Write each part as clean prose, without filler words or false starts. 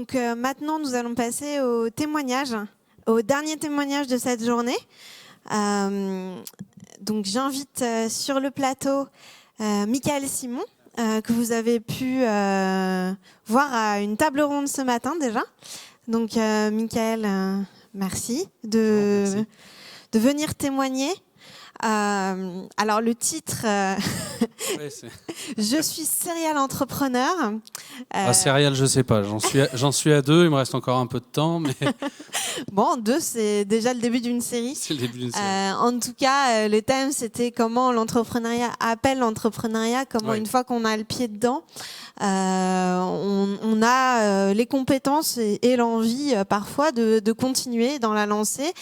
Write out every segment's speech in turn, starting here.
Donc maintenant, nous allons passer au témoignage, au dernier témoignage de cette journée. Donc j'invite sur le plateau Michael Simon, que vous avez pu voir à une table ronde ce matin déjà. Donc Michael, merci de venir témoigner. Alors le titre, Ouais, je suis serial entrepreneur. Serial, je sais pas. J'en suis à 2. Il me reste encore un peu de temps, mais Bon, 2, c'est déjà le début d'une série. c'est le début d'une série. En tout cas, le thème, c'était comment l'entrepreneuriat appelle l'entrepreneuriat, comment une fois qu'on a le pied dedans, on a les compétences et l'envie parfois de continuer dans la lancée.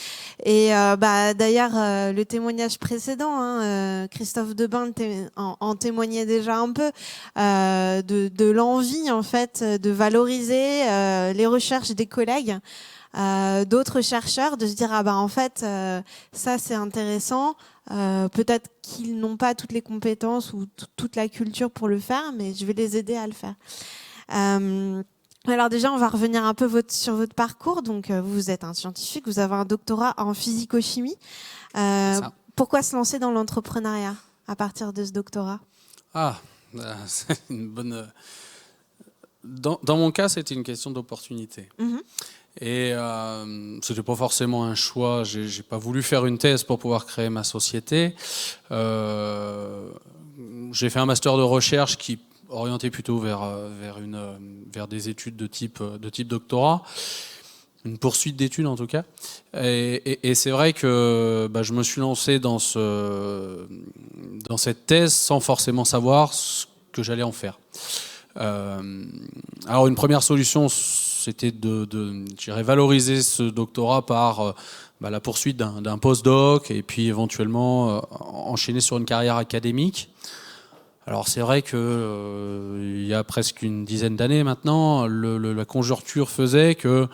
Et d'ailleurs, le témoignage précédent, Christophe Debain en témoignait déjà un peu, de l'envie en fait de valoriser les recherches des collègues. D'autres chercheurs, de se dire en fait ça c'est intéressant, peut-être qu'ils n'ont pas toutes les compétences ou toute la culture pour le faire, mais je vais les aider à le faire. Alors déjà on va revenir un peu sur votre parcours. Donc vous êtes un scientifique, vous avez un doctorat en physico-chimie. Pourquoi se lancer dans l'entrepreneuriat à partir de ce doctorat? C'est une bonne... Dans mon cas, c'était une question d'opportunité. Et c'était pas forcément un choix. J'ai pas voulu faire une thèse pour pouvoir créer ma société. J'ai fait un master de recherche qui orientait plutôt vers des études de type doctorat, une poursuite d'études en tout cas. Et c'est vrai que je me suis lancé dans cette thèse sans forcément savoir ce que j'allais en faire. Alors une première solution, c'était de valoriser ce doctorat par la poursuite d'un post-doc et puis éventuellement enchaîner sur une carrière académique. Alors c'est vrai que il y a presque une dizaine d'années maintenant, la conjoncture faisait que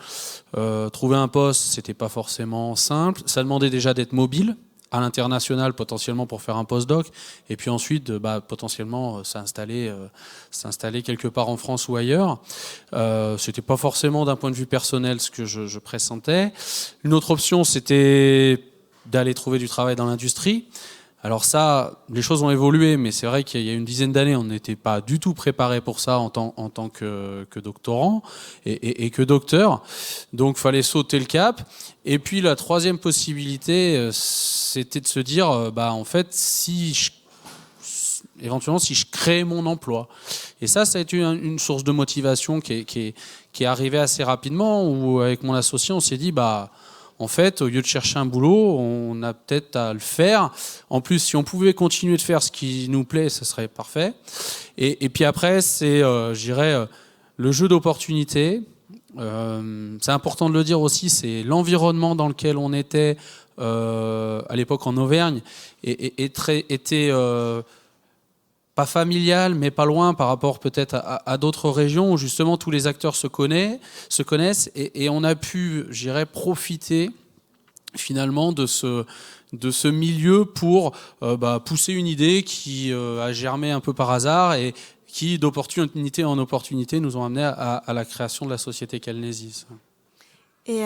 trouver un poste, c'était pas forcément simple. Ça demandait déjà d'être mobile à l'international potentiellement pour faire un post-doc, et puis ensuite potentiellement s'installer quelque part en France ou ailleurs. C'était pas forcément d'un point de vue personnel ce que je pressentais. Une autre option, c'était d'aller trouver du travail dans l'industrie. Alors ça, les choses ont évolué, mais c'est vrai qu'il y a une dizaine d'années, on n'était pas du tout préparé pour ça en tant que doctorant et que docteur. Donc il fallait sauter le cap. Et puis la troisième possibilité, c'était de se dire, en fait, éventuellement si je crée mon emploi. Et ça a été une source de motivation qui est arrivée assez rapidement, où avec mon associé, on s'est dit, en fait, au lieu de chercher un boulot, on a peut-être à le faire. En plus, si on pouvait continuer de faire ce qui nous plaît, ça serait parfait. Et puis après, c'est, je dirais, le jeu d'opportunités. C'est important de le dire aussi, c'est l'environnement dans lequel on était à l'époque en Auvergne était pas familial, mais pas loin par rapport peut-être à d'autres régions où justement tous les acteurs se connaissent et on a pu, je dirais, profiter finalement de ce milieu pour pousser une idée qui a germé un peu par hasard et qui, d'opportunité en opportunité, nous ont amené à la création de la société Calnesis. Et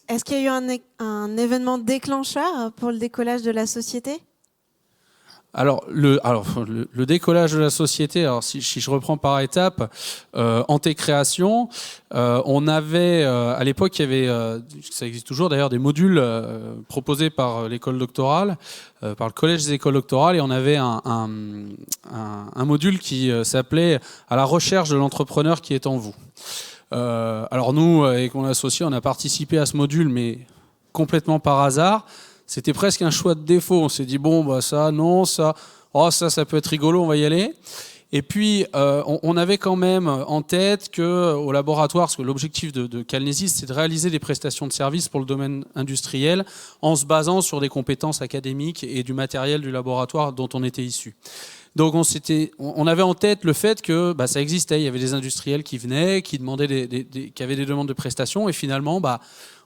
est-ce qu'il y a eu un événement déclencheur pour le décollage de la société ? Alors le décollage de la société, alors si je reprends par étapes, Antécréation, on avait à l'époque il y avait, ça existe toujours d'ailleurs, des modules proposés par l'école doctorale, par le collège des écoles doctorales, et on avait un module qui s'appelait à la recherche de l'entrepreneur qui est en vous. Alors nous, avec mon associé, on a participé à ce module, mais complètement par hasard. C'était presque un choix de défaut. On s'est dit, ça peut être rigolo, on va y aller. Et puis, on avait quand même en tête qu'au laboratoire, parce que l'objectif de Calnesis, c'est de réaliser des prestations de services pour le domaine industriel en se basant sur des compétences académiques et du matériel du laboratoire dont on était issu. Donc on avait en tête le fait que ça existait. Il y avait des industriels qui venaient, qui demandaient qui avaient des demandes de prestations. Et finalement,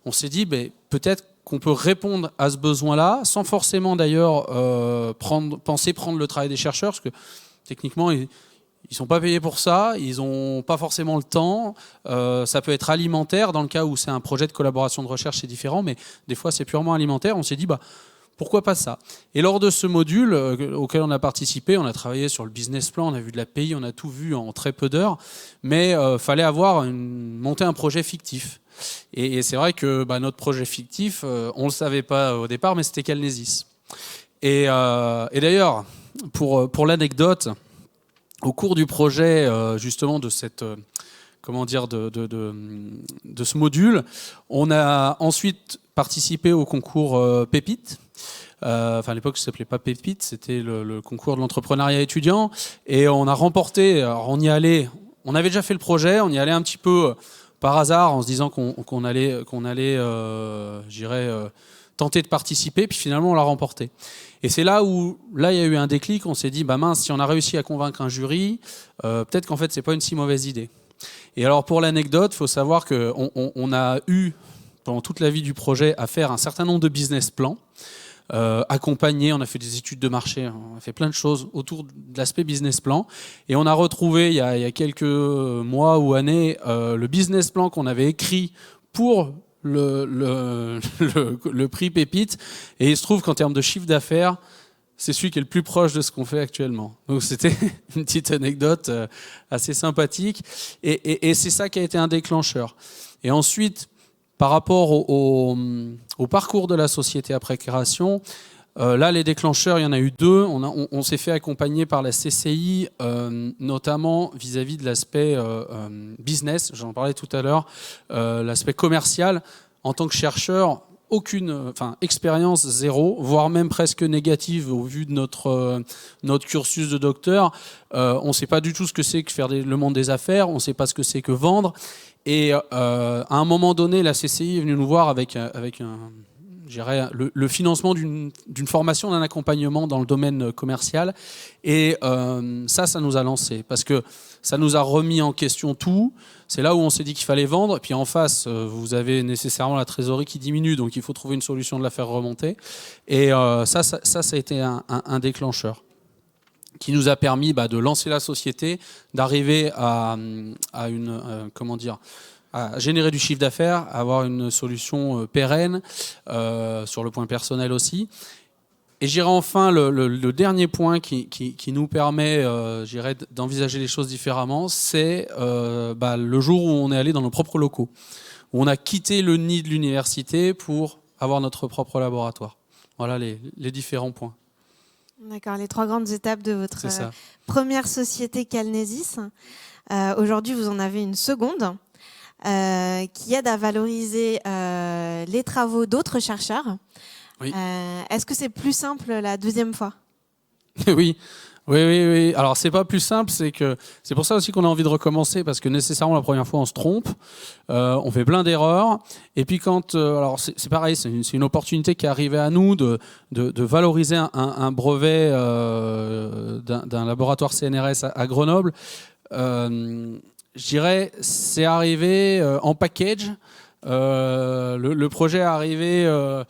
on s'est dit, peut-être qu'on peut répondre à ce besoin-là, sans forcément d'ailleurs penser prendre le travail des chercheurs, parce que techniquement, il ils sont pas payés pour ça, ils ont pas forcément le temps. Ça peut être alimentaire, dans le cas où c'est un projet de collaboration de recherche, c'est différent, mais des fois c'est purement alimentaire. On s'est dit, pourquoi pas ça? Et lors de ce module auquel on a participé, on a travaillé sur le business plan, on a vu de l'API, on a tout vu en très peu d'heures, mais fallait monter un projet fictif. Et c'est vrai que notre projet fictif, on le savait pas au départ, mais c'était Calnesis. Et d'ailleurs, pour l'anecdote, au cours du projet justement de cette de ce module, on a ensuite participé au concours Pépite. À l'époque, ça s'appelait pas Pépite, c'était le concours de l'entrepreneuriat étudiant. Et on a remporté, alors on y allait, on avait déjà fait le projet, on y allait un petit peu par hasard en se disant qu'on allait tenter de participer, puis finalement on l'a remporté. Et c'est là où il y a eu un déclic, on s'est dit, mince, si on a réussi à convaincre un jury, peut-être qu'en fait c'est pas une si mauvaise idée. Et alors pour l'anecdote, il faut savoir qu'on a eu, pendant toute la vie du projet, à faire un certain nombre de business plans, accompagnés, on a fait des études de marché, on a fait plein de choses autour de l'aspect business plan, et on a retrouvé il y a quelques mois ou années le business plan qu'on avait écrit pour le prix Pépite, et il se trouve qu'en termes de chiffre d'affaires, c'est celui qui est le plus proche de ce qu'on fait actuellement. Donc c'était une petite anecdote assez sympathique, et c'est ça qui a été un déclencheur. Et ensuite, par rapport au parcours de la société après création, là les déclencheurs, il y en a eu deux. On s'est fait accompagner par la CCI, notamment vis-à-vis de l'aspect business, j'en parlais tout à l'heure, l'aspect commercial. En tant que chercheur, expérience zéro, voire même presque négative au vu de notre cursus de docteur. On ne sait pas du tout ce que c'est que faire le monde des affaires, on ne sait pas ce que c'est que vendre. Et à un moment donné, la CCI est venue nous voir avec le financement d'une formation, d'un accompagnement dans le domaine commercial. Et ça nous a lancé, parce que ça nous a remis en question tout. C'est là où on s'est dit qu'il fallait vendre. Et puis en face, vous avez nécessairement la trésorerie qui diminue, donc il faut trouver une solution de la faire remonter. Et ça a été un déclencheur qui nous a permis de lancer la société, d'arriver à générer du chiffre d'affaires, à avoir une solution pérenne, sur le point personnel aussi. Et j'irai enfin le dernier point qui nous permet d'envisager les choses différemment, c'est le jour où on est allé dans nos propres locaux, où on a quitté le nid de l'université pour avoir notre propre laboratoire. Voilà les différents points. D'accord, les trois grandes étapes de votre première société Calnesis. Aujourd'hui, vous en avez une seconde qui aide à valoriser les travaux d'autres chercheurs. Oui. Est-ce que c'est plus simple la deuxième fois? Oui. Alors c'est pas plus simple, c'est pour ça aussi qu'on a envie de recommencer, parce que nécessairement la première fois on se trompe, on fait plein d'erreurs, et puis alors c'est pareil, c'est une opportunité qui est arrivée à nous de valoriser un brevet d'un laboratoire CNRS à Grenoble. Je dirais, c'est arrivé en package. Le projet est arrivé,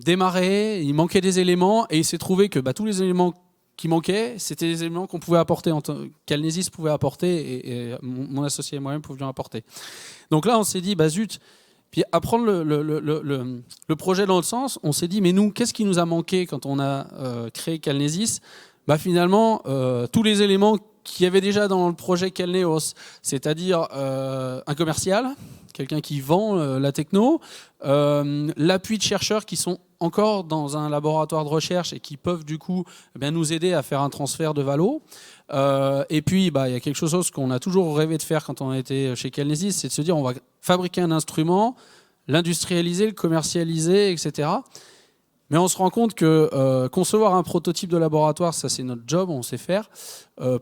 démarré, il manquait des éléments, et il s'est trouvé que tous les éléments qui manquaient, c'était des éléments qu'on pouvait apporter, Calnesis pouvait apporter, et mon associé et moi-même pouvions apporter. Donc là, on s'est dit, zut. Puis à prendre le projet dans le sens, on s'est dit, mais nous, qu'est-ce qui nous a manqué quand on a créé Calnesis? Finalement, tous les éléments qu'il y avait déjà dans le projet Calneos, c'est-à-dire un commercial, quelqu'un qui vend la techno, l'appui de chercheurs qui sont encore dans un laboratoire de recherche et qui peuvent du coup nous aider à faire un transfert de valo. Et puis il y a quelque chose qu'on a toujours rêvé de faire quand on a été chez Calnesis, c'est de se dire on va fabriquer un instrument, l'industrialiser, le commercialiser, etc. Mais on se rend compte que concevoir un prototype de laboratoire, ça c'est notre job, on sait faire.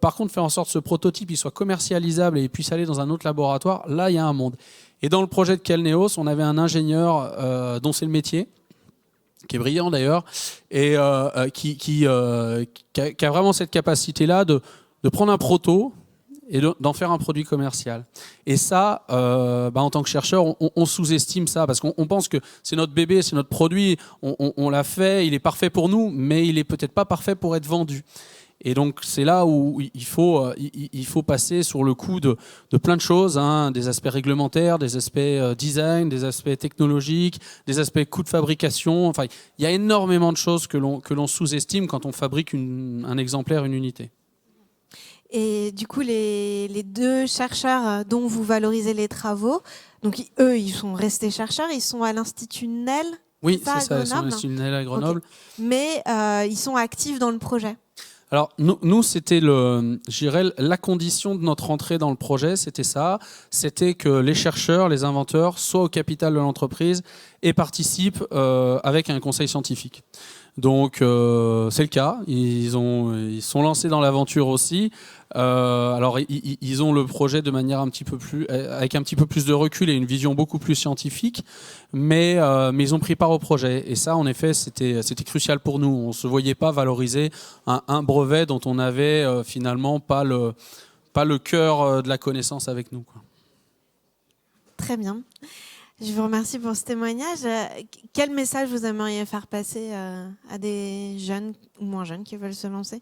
Par contre, faire en sorte que ce prototype il soit commercialisable et il puisse aller dans un autre laboratoire, là il y a un monde. Et dans le projet de Calneos, on avait un ingénieur dont c'est le métier, qui est brillant d'ailleurs, et qui a vraiment cette capacité-là de prendre un proto et d'en faire un produit commercial. Et ça, en tant que chercheur, on sous-estime ça, parce qu'on pense que c'est notre bébé, c'est notre produit, on l'a fait, il est parfait pour nous, mais il est peut-être pas parfait pour être vendu. Et donc c'est là où il faut passer sur le coup de plein de choses, hein, des aspects réglementaires, des aspects design, des aspects technologiques, des aspects coûts de fabrication. Enfin, il y a énormément de choses que l'on sous-estime quand on fabrique un exemplaire, une unité. Et du coup, les deux chercheurs dont vous valorisez les travaux, donc eux, ils sont restés chercheurs, ils sont à l'Institut NEL. Oui, c'est ça, ils sont à l'Institut NEL à Grenoble. Okay. Mais ils sont actifs dans le projet. Alors nous c'était je dirais la condition de notre entrée dans le projet, c'était ça, c'était que les chercheurs, les inventeurs soient au capital de l'entreprise et participent avec un conseil scientifique. Donc c'est le cas, ils sont lancés dans l'aventure aussi. Alors ils ont le projet de manière avec un petit peu plus de recul et une vision beaucoup plus scientifique, mais ils ont pris part au projet. Et ça, en effet, c'était crucial pour nous. On se voyait pas valoriser un brevet dont on avait finalement pas le cœur de la connaissance avec nous, quoi. Très bien. Je vous remercie pour ce témoignage. Quel message vous aimeriez faire passer à des jeunes ou moins jeunes qui veulent se lancer ?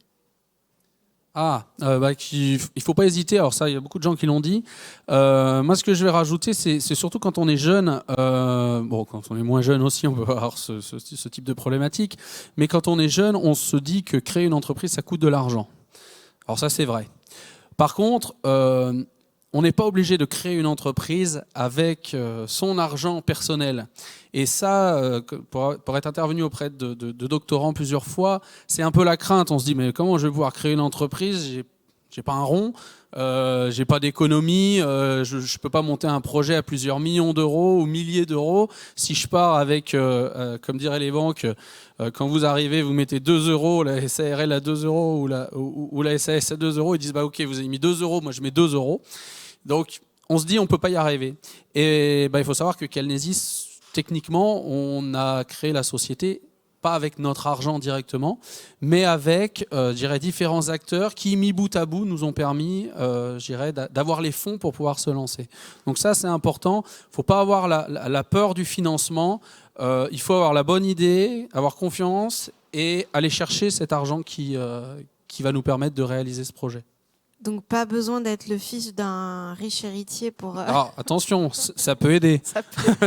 Il faut pas hésiter. Alors ça, il y a beaucoup de gens qui l'ont dit. Moi, ce que je vais rajouter, c'est surtout quand on est jeune. Quand on est moins jeune aussi, on peut avoir ce type de problématique. Mais quand on est jeune, on se dit que créer une entreprise, ça coûte de l'argent. Alors ça, c'est vrai. Par contre, on n'est pas obligé de créer une entreprise avec son argent personnel. Et ça, pour être intervenu auprès de doctorants plusieurs fois, c'est un peu la crainte. On se dit, mais comment je vais pouvoir créer une entreprise ? J'ai pas un rond, j'ai pas d'économie, je peux pas monter un projet à plusieurs millions d'euros ou milliers d'euros. Si je pars avec, comme diraient les banques, quand vous arrivez, vous mettez 2 euros, la SARL à 2 euros ou la SAS à 2 euros, ils disent, bah ok, vous avez mis 2 euros, moi je mets 2 euros. Donc, on se dit, on peut pas y arriver. Et il faut savoir que Calnesis, techniquement, on a créé la société, pas avec notre argent directement, mais avec, différents acteurs qui, mis bout à bout, nous ont permis, d'avoir les fonds pour pouvoir se lancer. Donc ça, c'est important. Il faut pas avoir la peur du financement. Il faut avoir la bonne idée, avoir confiance et aller chercher cet argent qui va nous permettre de réaliser ce projet. Donc pas besoin d'être le fils d'un riche héritier pour... Alors attention, ça peut aider.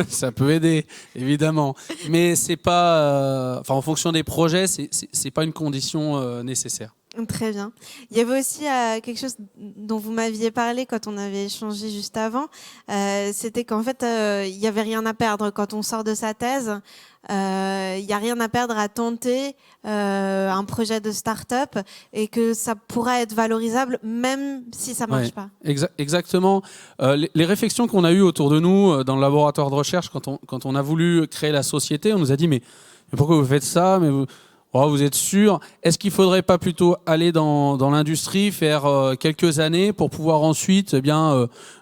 Ça peut aider, évidemment. Mais c'est pas... en fonction des projets, c'est pas une condition nécessaire. Très bien. Il y avait aussi quelque chose dont vous m'aviez parlé quand on avait échangé juste avant. C'était qu'en fait, il n'y avait rien à perdre quand on sort de sa thèse. Il n'y a rien à perdre à tenter un projet de start-up et que ça pourra être valorisable même si ça ne marche pas. Exactement. Les réflexions qu'on a eues autour de nous dans le laboratoire de recherche, quand on a voulu créer la société, on nous a dit mais pourquoi vous faites ça ? Vous êtes sûr ? Est-ce qu'il ne faudrait pas plutôt aller dans l'industrie, faire quelques années pour pouvoir ensuite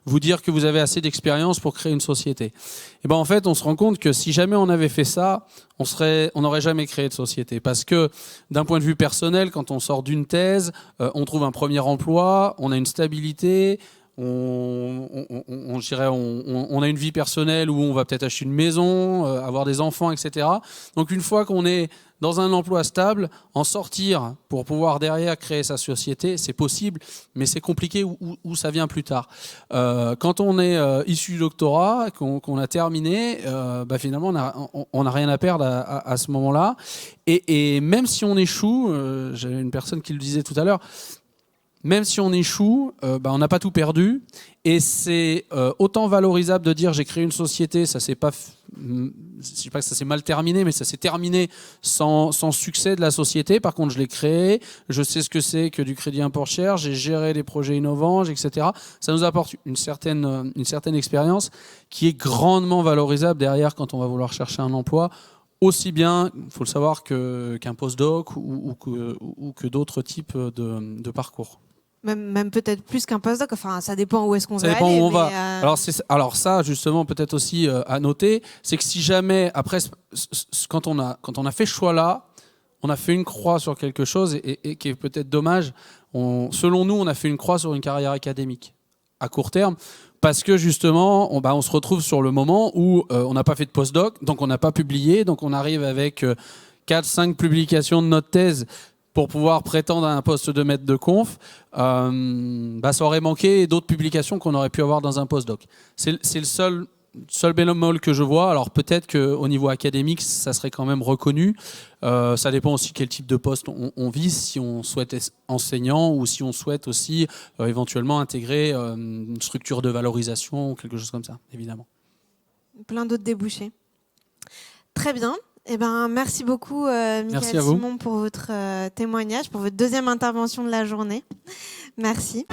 vous dire que vous avez assez d'expérience pour créer une société ? Et en fait, on se rend compte que si jamais on avait fait ça, on n'aurait jamais créé de société. Parce que d'un point de vue personnel, quand on sort d'une thèse, on trouve un premier emploi, on a une stabilité, on a une vie personnelle où on va peut-être acheter une maison, avoir des enfants, etc. Donc une fois qu'on est dans un emploi stable, en sortir pour pouvoir derrière créer sa société, c'est possible, mais c'est compliqué où ça vient plus tard. Quand on est issu du doctorat, qu'on a terminé, finalement on n'a rien à perdre à ce moment-là. Et même si on échoue, j'avais une personne qui le disait tout à l'heure, même si on échoue, on n'a pas tout perdu. Et c'est autant valorisable de dire j'ai créé une société, ça s'est pas, je sais pas que ça s'est mal terminé, mais ça s'est terminé sans succès de la société. Par contre, je l'ai créé, je sais ce que c'est que du crédit impôt cher, j'ai géré des projets innovants, etc. Ça nous apporte une certaine expérience qui est grandement valorisable derrière quand on va vouloir chercher un emploi. Aussi bien, il faut le savoir, qu'un postdoc ou que d'autres types de parcours. Même peut-être plus qu'un postdoc. Enfin, ça dépend où est-ce qu'on va aller. Ça dépend où on va. Alors ça, justement, peut-être aussi à noter, c'est que si jamais, après, quand on a fait ce choix-là, on a fait une croix sur quelque chose et qui est peut-être dommage. Selon nous, on a fait une croix sur une carrière académique à court terme. Parce que justement, on se retrouve sur le moment où on n'a pas fait de postdoc, donc on n'a pas publié, donc on arrive avec 4-5 publications de notre thèse pour pouvoir prétendre à un poste de maître de conf, ça aurait manqué d'autres publications qu'on aurait pu avoir dans un postdoc. C'est le seul bémol que je vois. Alors peut-être qu'au niveau académique, ça serait quand même reconnu. Ça dépend aussi quel type de poste on vise, si on souhaite être enseignant ou si on souhaite aussi éventuellement intégrer une structure de valorisation ou quelque chose comme ça, évidemment. Plein d'autres débouchés. Très bien. Eh ben, merci beaucoup, Michael Simon, pour votre témoignage, pour votre deuxième intervention de la journée. Merci.